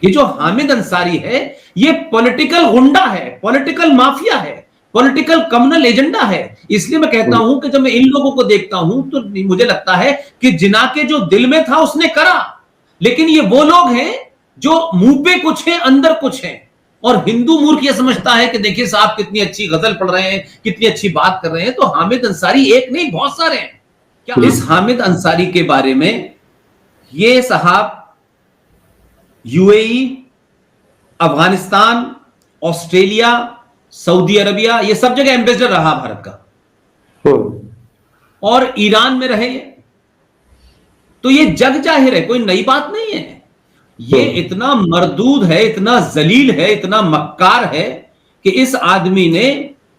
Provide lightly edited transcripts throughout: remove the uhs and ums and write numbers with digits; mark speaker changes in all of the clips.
Speaker 1: ये जो हामिद अंसारी है ये पॉलिटिकल गुंडा है, पॉलिटिकल माफिया है, पॉलिटिकल कम्युनल एजेंडा है। इसलिए मैं कहता हूं कि जब मैं इन लोगों को देखता हूं तो मुझे लगता है कि जिना के जो दिल में था उसने करा, लेकिन ये वो लोग हैं जो मुंह पे कुछ है अंदर कुछ है। और हिंदू मूर्ख ये समझता है कि देखिए साहब कितनी अच्छी गजल पढ़ रहे हैं, कितनी अच्छी बात कर रहे हैं। तो हामिद अंसारी एक नहीं बहुत सारे हैं। क्या इस हामिद अंसारी के बारे में ये साहब UAE, Afghanistan, Australia, Saudi Arabia, ये सब जगह एम्बेसडर रहा भारत का, और ईरान में रहे। तो ये जग जाहिर है, कोई नई बात नहीं है। ये इतना मरदूद है, इतना जलील है, इतना मक्कार है कि इस आदमी ने,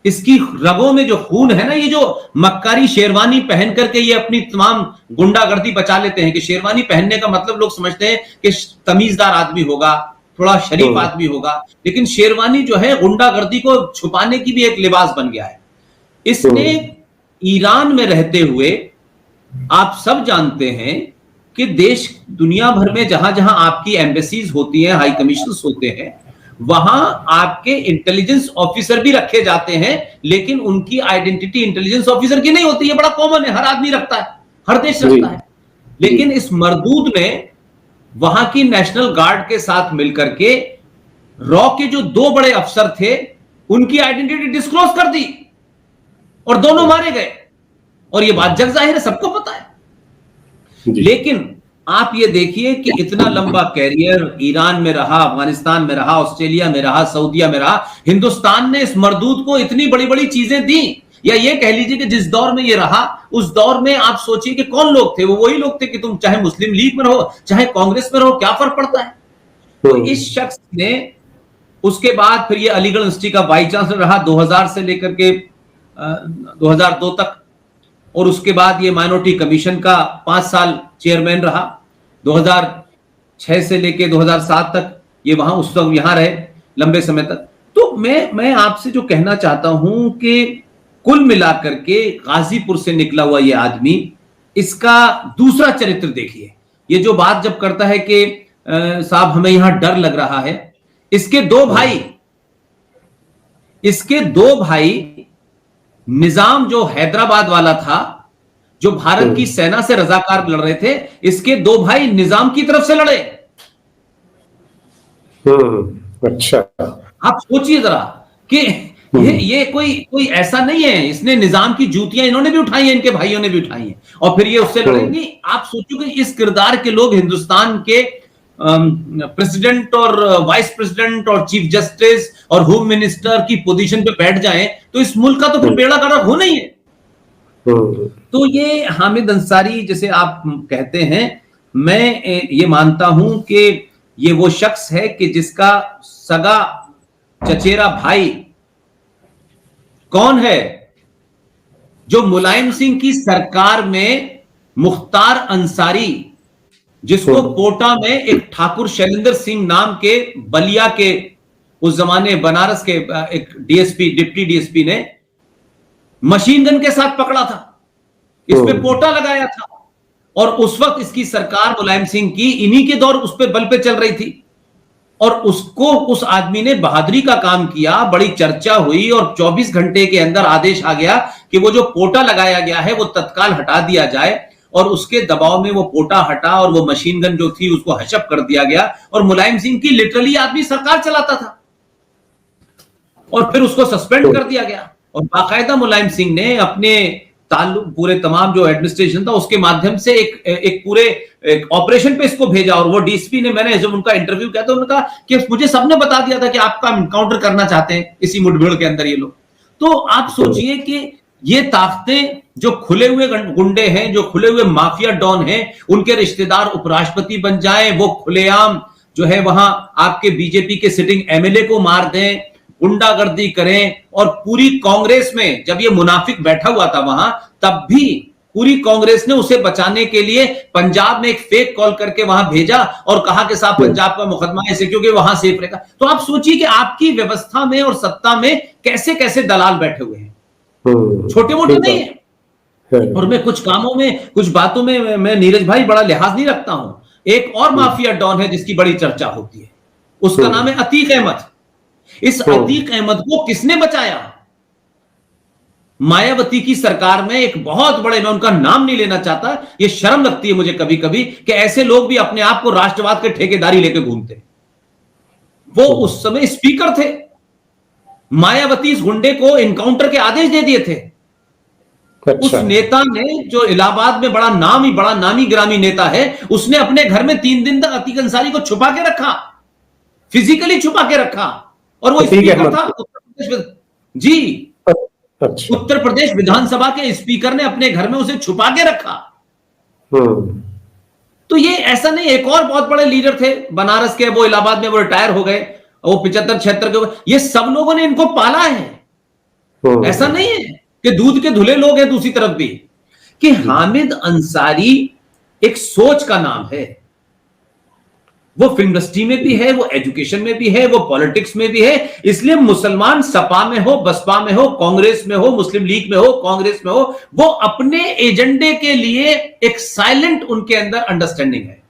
Speaker 1: इसकी रगों में जो खून है ना, ये जो मक्कारी शेरवानी पहन करके ये अपनी तमाम गुंडागर्दी बचा लेते हैं कि शेरवानी पहनने का मतलब लोग समझते हैं कि तमीजदार आदमी होगा, थोड़ा शरीफ आदमी होगा, लेकिन शेरवानी जो है गुंडागर्दी को छुपाने की भी एक लिबास बन गया है। इसने ईरान में रहते हुए, आप सब जानते हैं कि देश दुनिया भर में जहां जहां आपकी एम्बेसीज होती हैं, हाई कमिश्नर्स होते हैं, वहां आपके इंटेलिजेंस ऑफिसर भी रखे जाते हैं, लेकिन उनकी आइडेंटिटी इंटेलिजेंस ऑफिसर की नहीं होती है। बड़ा कॉमन है, हर आदमी रखता है, हर देश रखता है। लेकिन इस मरदूद ने वहां की नेशनल गार्ड के साथ मिलकर के रॉ के जो दो बड़े अफसर थे उनकी आइडेंटिटी डिस्क्लोज कर दी और दोनों मारे गए। और ये बात जग जाहिर है, सबको पता है। लेकिन आप ये देखिए कि इतना लंबा कैरियर ईरान में रहा, अफगानिस्तान में रहा, ऑस्ट्रेलिया में रहा, सऊदीया में रहा। हिंदुस्तान ने इस मरदूद को इतनी बड़ी बड़ी चीजें दी, या ये कह लीजिए कि जिस दौर में ये रहा, उस दौर में आप सोचिए कि कौन लोग थे, वो वही लोग थे कि तुम चाहे मुस्लिम लीग में रहो, चाहे कांग्रेस में रहो, क्या फर्क पड़ता है। तो इस शख्स ने उसके बाद फिर ये अलीगढ़ यूनिवर्सिटी का वाइस चांसलर रहा 2000 से लेकर के 2002 तक, और उसके बाद ये माइनॉरिटी कमीशन का 5 साल चेयरमैन रहा 2006 से लेकर 2007 तक। ये वहां उस वक्त यहां रहे लंबे समय तक। तो मैं आपसे जो कहना चाहता हूं कि कुल मिलाकर के गाजीपुर से निकला हुआ ये आदमी, इसका दूसरा चरित्र देखिए। ये जो बात जब करता है कि साहब हमें यहां डर लग रहा है, इसके दो भाई निजाम जो हैदराबाद वाला था, जो भारत की सेना से रजाकार लड़ रहे थे, इसके दो भाई निजाम की तरफ से लड़े।
Speaker 2: अच्छा,
Speaker 1: आप सोचिए जरा कि ये कोई ऐसा नहीं है, इसने निजाम की जूतियां इन्होंने भी उठाई हैं, इनके भाइयों ने भी उठाई हैं, और फिर ये उससे लड़ेंगे। आप सोचो कि इस किरदार के लोग हिंदुस्तान के प्रेसिडेंट और वाइस प्रेसिडेंट और चीफ जस्टिस और होम मिनिस्टर की पोजीशन पे बैठ जाएं, तो इस मुल्क का तो फिर बेड़ा गर्क होना ही है। तो ये हामिद अंसारी जैसे आप कहते हैं, मैं ये मानता हूं कि ये वो शख्स है कि जिसका सगा चचेरा भाई कौन है, जो मुलायम सिंह की सरकार में मुख्तार अंसारी, जिसको कोटा में एक ठाकुर शैलेंद्र सिंह नाम के बलिया के उस जमाने बनारस के एक डीएसपी, डिप्टी डीएसपी ने मशीन गन के साथ पकड़ा था, इस पे पोटा लगाया था। और उस वक्त इसकी सरकार मुलायम सिंह की इन्हीं के दौर उस पे बल पे चल रही थी, और उसको उस आदमी ने बहादुरी का काम किया, बड़ी चर्चा हुई, और 24 घंटे के अंदर आदेश आ गया कि वो जो पोटा लगाया गया है वो तत्काल हटा दिया जाए। और उसके दबाव में वो पोटा हटा और वो मशीन गन जो थी उसको हशप कर दिया गया, और मुलायम सिंह की लिटरली आदमी सरकार चलाता था, और फिर उसको सस्पेंड कर दिया गया। और बाकायदा मुलायम सिंह ने अपने ताल्लुक पूरे तमाम जो एडमिनिस्ट्रेशन था उसके माध्यम से एक पूरे ऑपरेशन पे इसको भेजा। और वो डीएसपी ने, मैंने जब उनका इंटरव्यू किया तो उन्होंने कहा कि मुझे सबने बता दिया था कि आपका एनकाउंटर करना चाहते हैं इसी मुठभेड़ के अंदर ये लोग। तो आप सोचिए कि ये ताकतें जो खुले हुए गुंडे हैं, जो खुले हुए माफिया डॉन हैं, उनके रिश्तेदार उपराष्ट्रपति बन जाएं, वो खुलेआम जो है वहां आपके बीजेपी के सिटिंग एमएलए को मार दें, गुंडागर्दी करें। और पूरी कांग्रेस में जब ये मुनाफिक बैठा हुआ था वहां, तब भी पूरी कांग्रेस ने उसे बचाने के लिए पंजाब में एक फेक कॉल करके वहां भेजा और कहा कि साहब पंजाब का मुकदमा ऐसे क्योंकि वहां सेफ रहेगा। तो आप सोचिए कि आपकी व्यवस्था में और सत्ता में कैसे कैसे दलाल बैठे हुए हैं, छोटे मोटे नहीं है। और मैं कुछ कामों में, कुछ बातों में मैं नीरज भाई बड़ा लिहाज नहीं रखता हूं। एक और माफिया डॉन है जिसकी बड़ी चर्चा होती है, उसका नाम है अतीक अहमद। इस अतीक अहमद को किसने बचाया? मायावती की सरकार में एक बहुत बड़े, मैं उनका नाम नहीं लेना चाहता, ये शर्म लगती है मुझे कभी कभी कि ऐसे लोग भी अपने आप को राष्ट्रवाद के ठेकेदारी लेके घूमते। वो उस समय स्पीकर थे। मायावती इस गुंडे को एनकाउंटर के आदेश दे दिए थे।
Speaker 2: अच्छा।
Speaker 1: उस नेता ने, जो इलाहाबाद में बड़ा नामी ग्रामी नेता है, उसने अपने घर में 3 दिन तक अतीक अंसारी को छुपा के रखा, फिजिकली छुपा के रखा। और वो स्पीकर था उत्तर प्रदेश में। जी,
Speaker 2: अच्छा।
Speaker 1: उत्तर प्रदेश विधानसभा के स्पीकर ने अपने घर में उसे छुपा के रखा। तो ये ऐसा नहीं, एक और बहुत बड़े लीडर थे बनारस के, वो इलाहाबाद में वो रिटायर हो गए, वो 75-76 के, ये सब लोगों ने इनको पाला है। ऐसा नहीं है कि दूध के धुले लोग हैं। दूसरी तरफ भी कि हामिद अंसारी एक सोच का नाम है। वो फिल्म इंडस्ट्री में भी है, वो एजुकेशन में भी है, वो पॉलिटिक्स में भी है। इसलिए मुसलमान सपा में हो, बसपा में हो, कांग्रेस में हो, मुस्लिम लीग में हो, कांग्रेस में हो, वो अपने एजेंडे के लिए एक साइलेंट उनके अंदर अंडरस्टैंडिंग है।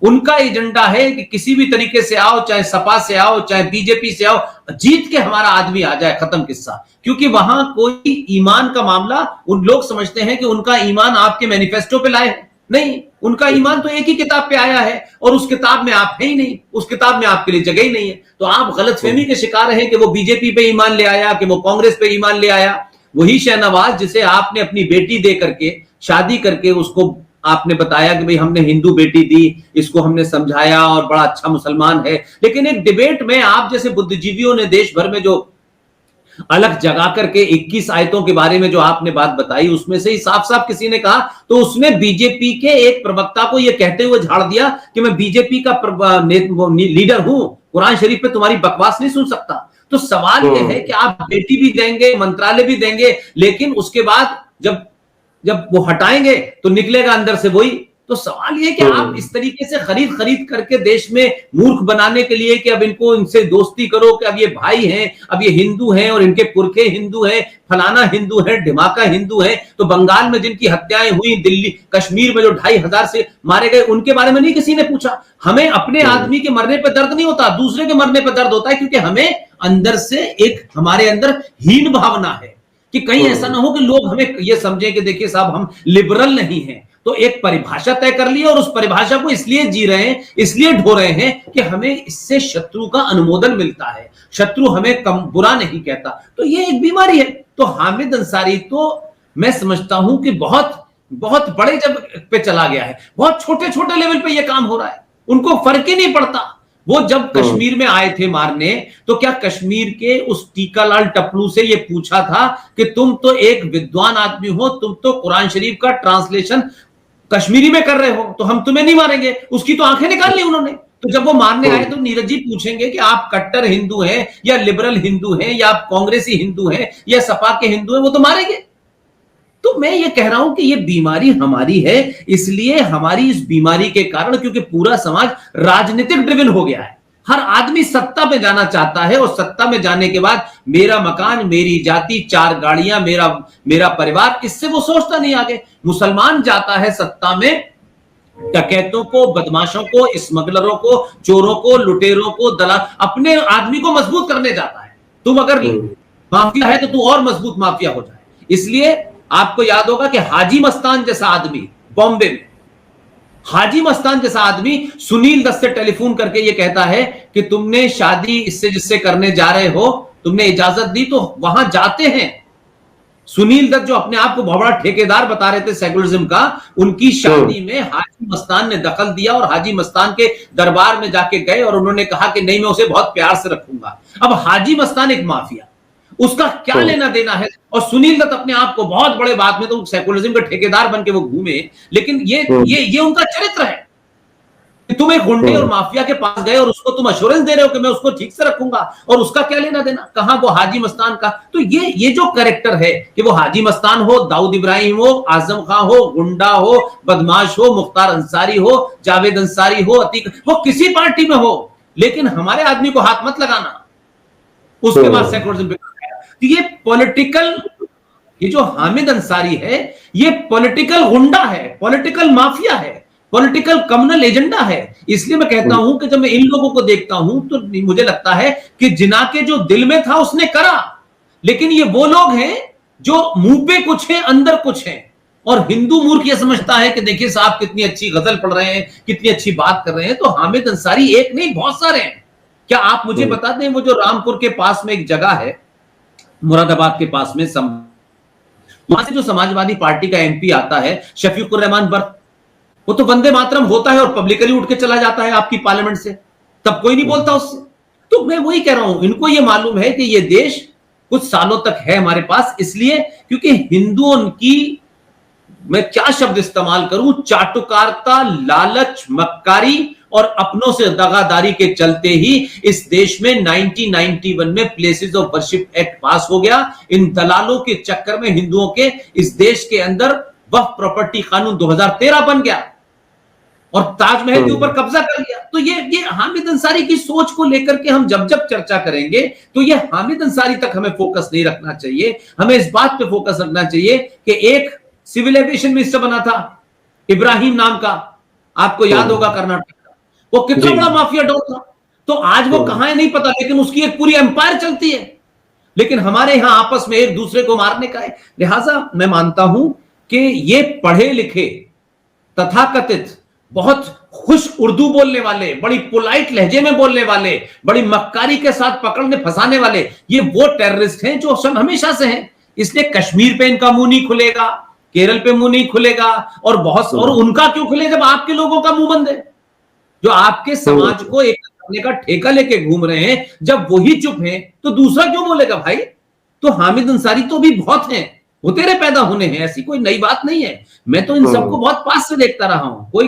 Speaker 1: उनका एजेंडा है कि किसी भी तरीके से आओ, चाहे सपा से आओ, चाहे बीजेपी से आओ, जीत के हमारा आदमी आ जाए, खत्म किस्सा। क्योंकि वहां कोई ईमान का मामला, उन लोग समझते हैं कि उनका ईमान आपके मैनिफेस्टो पे लाए हैं। नहीं, उनका ईमान तो एक ही किताब पे आया है, और उस किताब में आप है ही नहीं, उस किताब में आपके लिए जगह ही नहीं है। तो आप गलतफहमी के शिकार हैं कि वो बीजेपी पे ईमान ले आया, कि वो कांग्रेस पे ईमान ले आया। वही शहनवाज जिसे आपने अपनी बेटी दे करके, शादी करके, उसको आपने बताया कि भाई हमने हिंदू बेटी दी, इसको हमने समझाया और बड़ा अच्छा मुसलमान है। लेकिन एक डिबेट में आप जैसे बुद्धिजीवियों ने देश भर में जो अलग जगा करके 21 आयतों के बारे में जो आपने बात बताई, उसमें से ही साफ साफ किसी ने कहा, तो उसने बीजेपी के एक प्रवक्ता को यह कहते हुए झाड़ दिया कि मैं बीजेपी का लीडर हूं, कुरान शरीफ पे तुम्हारी बकवास नहीं सुन सकता। तो सवाल यह है कि आप बेटी भी देंगे, मंत्रालय भी देंगे, लेकिन उसके बाद जब वो हटाएंगे तो निकलेगा अंदर से वही। तो सवाल ये कि आप इस तरीके से खरीद करके देश में मूर्ख बनाने के लिए कि अब इनसे दोस्ती करो, कि अब ये भाई हैं, अब ये हिंदू हैं और इनके पुरखे हिंदू हैं, फलाना हिंदू है, ढिमाका हिंदू है। तो बंगाल में जिनकी हत्याएं हुई, दिल्ली कश्मीर में जो 2500 से मारे गए, उनके बारे में नहीं किसी ने पूछा। हमें अपने आदमी के मरने पर दर्द नहीं होता, दूसरे के मरने पर दर्द होता है, क्योंकि हमें अंदर से एक, हमारे अंदर हीन भावना है कि कहीं ऐसा ना हो कि लोग हमें ये समझें कि देखिए साहब हम लिबरल नहीं हैं। तो एक परिभाषा तय कर ली और उस परिभाषा को इसलिए जी रहे हैं, इसलिए ढो रहे हैं कि हमें इससे शत्रु का अनुमोदन मिलता है, शत्रु हमें कम बुरा नहीं कहता। तो ये एक बीमारी है। तो हामिद अंसारी तो मैं समझता हूं कि बहुत बहुत बड़े जब पे चला गया है, बहुत छोटे छोटे लेवल पे ये काम हो रहा है, उनको फर्क ही नहीं पड़ता। वो जब कश्मीर में आए थे मारने, तो क्या कश्मीर के उस टीकालाल टपलू से ये पूछा था कि तुम तो एक विद्वान आदमी हो, तुम तो कुरान शरीफ का ट्रांसलेशन कश्मीरी में कर रहे हो, तो हम तुम्हें नहीं मारेंगे? उसकी तो आंखें निकाल ली उन्होंने। तो जब वो मारने आए तो नीरज जी पूछेंगे कि आप कट्टर हिंदू हैं या लिबरल हिंदू हैं या आप कांग्रेसी हिंदू हैं या सपा के हिंदू हैं, वो तो मारेंगे। तो मैं ये कह रहा हूं कि ये बीमारी हमारी है। इसलिए हमारी इस बीमारी के कारण, क्योंकि पूरा समाज राजनीतिक ड्रिवन हो गया है, हर आदमी सत्ता पे जाना चाहता है, और सत्ता में जाने के बाद मेरा मकान, मेरी जाति, 4 गाड़ियां, मेरा परिवार, इससे वो सोचता नहीं आगे। मुसलमान जाता है सत्ता में डकैतों को, बदमाशों को, स्मगलरों को, चोरों को, लुटेरों को, दलाल, अपने आदमी को मजबूत करने जाता है। तुम अगर माफिया है तो तू और मजबूत माफिया हो जाए। इसलिए आपको याद होगा कि हाजी मस्तान जैसा आदमी बॉम्बे में, हाजी मस्तान जैसा आदमी सुनील दत्त से टेलीफोन करके ये कहता है कि तुमने शादी इससे जिससे करने जा रहे हो, तुमने इजाजत दी, तो वहां जाते हैं। सुनील दत्त जो अपने आप को बहुत बड़ा ठेकेदार बता रहे थे सेकुलरिज्म का, उनकी शादी में हाजी मस्तान ने दखल दिया और हाजी मस्तान के दरबार में जाके गए और उन्होंने कहा कि नहीं, मैं उसे बहुत प्यार से रखूंगा। अब हाजी मस्तान एक माफिया, उसका क्या लेना देना है? और सुनील दत्त अपने आप को बहुत बड़े, बाद में तो सेकुलरिज्म के ठेकेदार बन के वो घूमे, लेकिन ये उनका चरित्र है कि तुम एक गुंडे और माफिया के पास गए और उसको तुम अश्योरेंस दे रहे हो कि मैं उसको ठीक से रखूंगा, और उसका क्या लेना देना? कहां वो हाजी मस्तान का? तो ये जो कैरेक्टर है कि वो हाजी मस्तान हो, दाऊद इब्राहिम हो, आजम खां हो, गुंडा हो, बदमाश हो, मुख्तार अंसारी हो, जावेद अंसारी हो, अतीक, वो किसी पार्टी में हो, लेकिन हमारे आदमी को हाथ मत लगाना। उसके बाद सेकुलरिज्म। तो ये पॉलिटिकल, ये जो हामिद अंसारी है, ये पॉलिटिकल गुंडा है, पॉलिटिकल माफिया है। पॉलिटिकल कम्युनल एजेंडा है। इसलिए मैं कहता हूं कि जब मैं इन लोगों को देखता हूं तो मुझे लगता है कि जिना के जो दिल में था उसने करा, लेकिन ये वो लोग हैं जो मुंह पे कुछ है अंदर कुछ है। और हिंदू मूर्ख ये समझता है कि देखिए साहब कितनी अच्छी गजल पढ़ रहे हैं, कितनी अच्छी बात कर रहे हैं। तो हामिद अंसारी एक नहीं बहुत सारे हैं। क्या आप मुझे बता दें, वो जो रामपुर के पास में एक जगह है, मुरादाबाद के पास में, वहां से जो समाजवादी पार्टी का एमपी आता है शफीकुर रहमान बर्क, वो तो वंदे मातरम होता है और पब्लिकली उठ के चला जाता है आपकी पार्लियामेंट से, तब कोई नहीं बोलता उससे। तो मैं वही कह रहा हूं, इनको ये मालूम है कि ये देश कुछ सालों तक है हमारे पास, इसलिए क्योंकि हिंदुओं की, मैं क्या शब्द इस्तेमाल करूं, चाटुकारिता, लालच, मक्कारी और अपनों से दगादारी के चलते ही इस देश में 1991 में प्लेसेस ऑफ वर्शिप एक्ट पास हो गया। इन दलालों के चक्कर में हिंदुओं के इस देश के अंदर वक्फ प्रॉपर्टी कानून 2013 बन गया और ताजमहल के ऊपर कब्जा कर लिया। तो ये हामिद अंसारी की सोच को लेकर के हम जब जब चर्चा करेंगे तो ये हामिद अंसारी तक हमें फोकस नहीं रखना चाहिए। हमें इस बात पे फोकस रखना चाहिए कि एक सिविल एविएशन मिनिस्टर बना था इब्राहिम नाम का, आपको याद होगा, कर्नाटक का, वो कितना बड़ा माफिया डॉन था। तो आज वो कहां है नहीं पता, लेकिन उसकी एक पूरी एम्पायर चलती है। लेकिन हमारे यहां आपस में एक दूसरे को मारने का है। लिहाजा मैं मानता हूं कि ये पढ़े लिखे तथाकथित बहुत खुश उर्दू बोलने वाले, बड़ी पोलाइट लहजे में बोलने वाले, बड़ी मक्कारी के साथ पकड़ने फंसाने वाले, ये वो टेररिस्ट हैं जो हमेशा से हैं। इसलिए कश्मीर पे इनका मुंह नहीं खुलेगा, केरल पे मुंह नहीं खुलेगा, और बहुत, और उनका क्यों खुले जब आपके लोगों का मुंह बंद है, जो आपके समाज को एक करने का ठेका लेके घूम रहे हैं। जब वही चुप हैं तो दूसरा क्यों बोलेगा भाई। तो हामिद अंसारी तो भी बहुत हैं, वो तेरे पैदा होने हैं, ऐसी कोई नई बात नहीं है। मैं तो इन सबको बहुत पास से देखता रहा हूं,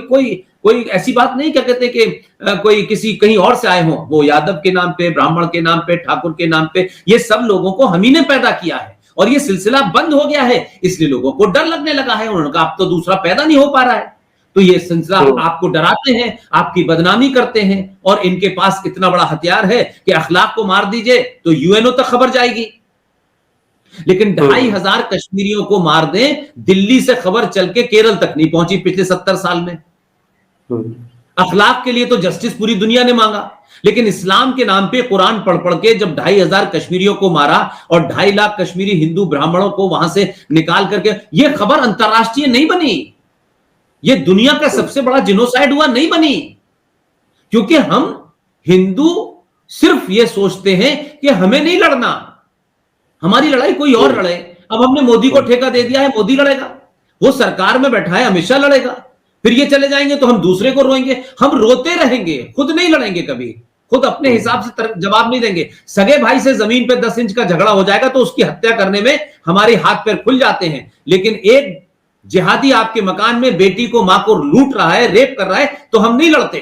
Speaker 1: कोई ऐसी बात नहीं क्या कहते कि कोई किसी कहीं और से आए हों। वो यादव के नाम पे, ब्राह्मण के नाम पे, ठाकुर के नाम पे, ये सब लोगों को हम ही ने पैदा किया है और ये सिलसिला बंद हो गया है, इसलिए लोगों को डर लगने लगा है। उन्होंने कहा अब तो दूसरा पैदा नहीं हो पा रहा है, तो ये सिलसिला आपको डराते हैं, आपकी बदनामी करते हैं, और इनके पास इतना बड़ा हथियार है कि अखलाक को मार दीजिए तो यूएनओ तक खबर जाएगी, लेकिन 2500 कश्मीरियों को मार दें, दिल्ली से खबर चल के केरल तक नहीं पहुंची पिछले 70 साल में। अखलाक के लिए तो जस्टिस पूरी दुनिया ने मांगा, लेकिन इस्लाम के नाम पे कुरान पढ़ पढ़ के जब 2500 कश्मीरियों को मारा और 2.5 लाख कश्मीरी हिंदू ब्राह्मणों को वहां से निकाल करके, यह खबर अंतरराष्ट्रीय नहीं बनी, यह दुनिया का सबसे बड़ा जिनोसाइड हुआ नहीं बनी, क्योंकि हम हिंदू सिर्फ यह सोचते हैं कि हमें नहीं लड़ना, हमारी लड़ाई कोई और लड़े। अब हमने मोदी को ठेका दे दिया है, मोदी लड़ेगा, वो सरकार में बैठा है, हमेशा लड़ेगा। फिर ये चले जाएंगे तो हम दूसरे को रोएंगे, हम रोते रहेंगे, खुद नहीं लड़ेंगे कभी, खुद अपने हिसाब से जवाब नहीं देंगे। सगे भाई से जमीन पे 10 इंच का झगड़ा हो जाएगा तो उसकी हत्या करने में हमारे हाथ पैर खुल जाते हैं, लेकिन एक जिहादी आपके मकान में बेटी को, मां को लूट रहा है, रेप कर रहा है, तो हम नहीं लड़ते।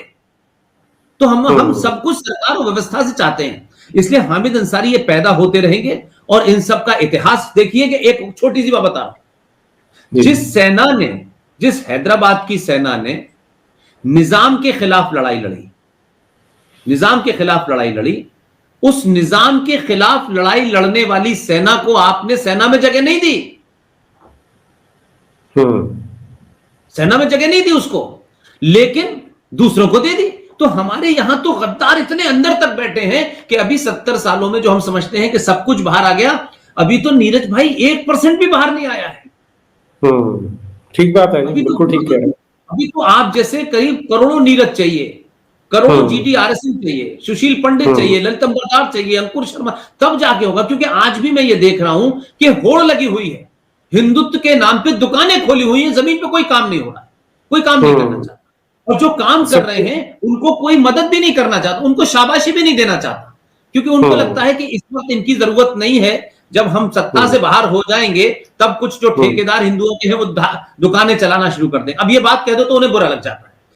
Speaker 1: तो हम सब कुछ सरकार और व्यवस्था से चाहते हैं। इसलिए हामिद अंसारी ये पैदा होते रहेंगे और इन सब का इतिहास देखिए कि एक छोटी सी बात बता, जिस हैदराबाद की सेना ने निजाम के खिलाफ लड़ाई लड़ी, उस निजाम के खिलाफ लड़ाई लड़ने वाली सेना को आपने सेना में जगह नहीं दी, सेना में जगह नहीं दी उसको, लेकिन दूसरों को दे दी। तो हमारे यहां तो गद्दार इतने अंदर तक बैठे हैं कि अभी 70 सालों में जो हम समझते हैं कि सब कुछ बाहर आ गया, अभी तो नीरज भाई 1% भी बाहर नहीं आया है।
Speaker 2: ठीक बात है, बिल्कुल ठीक कह रहे हैं।
Speaker 1: अभी तो आप जैसे करीब करोड़ों नीरज चाहिए, करोड़ों GT-RS चाहिए, सुशील पंडित चाहिए, ललितम बरदार चाहिए, अंकुर शर्मा, तब जाके होगा। क्योंकि आज भी मैं ये देख रहा हूं कि होड़ लगी हुई है, हिंदुत्व के नाम पे दुकानें खोली हुई है, जमीन पे कोई काम नहीं हो रहा है, कोई काम नहीं करना चाहता, और जो काम कर रहे हैं उनको कोई मदद भी नहीं करना चाहता, उनको शाबाशी भी नहीं देना चाहता, क्योंकि उनको लगता है कि इस वक्त इनकी जरूरत नहीं है, जब हम सत्ता से बाहर हो जाएंगे तब कुछ जो ठेकेदार हिंदुओं के हैं वो दुकानें चलाना शुरू कर दें। अब ये बात कह दो तो उन्हें बुरा लग जाता है।